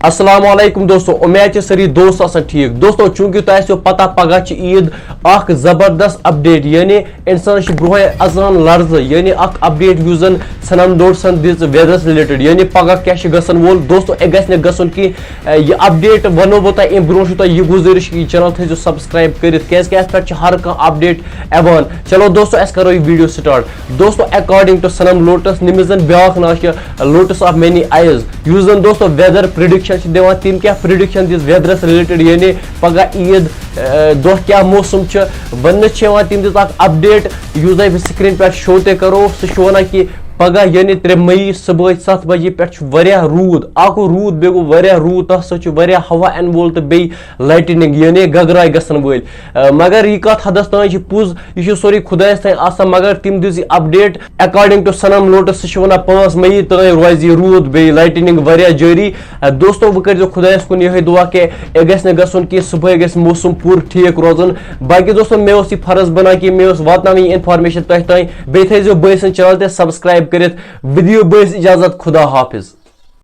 अस्सलाम वालेकुम दोस्तों, उम्मीद है सारी दोस्त आसान ठीक। दोस्तों चूंकि तुम पता पगह ईद अख जबरदस्त अपडेट यानी इंसान ब्रोह अजान लर्ज यानी अख अपडेट युस जन सनम दोस्तन दिस वेदरस रिलेटेड यानी पगह क्या गसन वोल। दोस्तों यह गस गसन कि यह अपडेट वनो बह तुम अम ब्रो यह गुजारिश कि चैनल थो सब्सक्राइब कर हर कह अपडेट एवान। चलो दोस्तों अस करो यह वीडियो स्टार्ट। दोस्तों अकॉर्डिंग टू सनम लोटस निमिस जन ब्याख ना lotus of many eyes use जन दोस्तों वेदर प्रिडिक्शन तम क्या प्रिडिक्शन दिस वेदरस रिलेटेड यानी पगह ईद दह क्या मौसम वन तम दिस अपडेट युस स्क्रीन पे शो ते करो सह वन कि पगह यानी 3 मई सुबह 7 बजे पे रूद रूद बे गो रूद तथ हवा अन वोल तो बे लाइटनिंग यानी गगराय गसन वल। मगर यह कत हदस तान पुज यह सोरे खुदायस तान मगर तम दिस अपडेट अकॉर्डिंग टू सनम लोटस सह वन 5 मई तान रोज रूद बे लाइटनिंग जारी। दोस्तों वह कर खुदायस कुन यह दुआ कि यह गि गसन कि सुबह गि मौसम पूर ठीक रोजन। बाकी दोस्तों मे यह फर्ज बना कि मे वात इनफॉर्मेशन तह तान बे थो बस चैनल ते सब्सक्राइब कर वीडियो बस इजाजत खुदा हाफिज।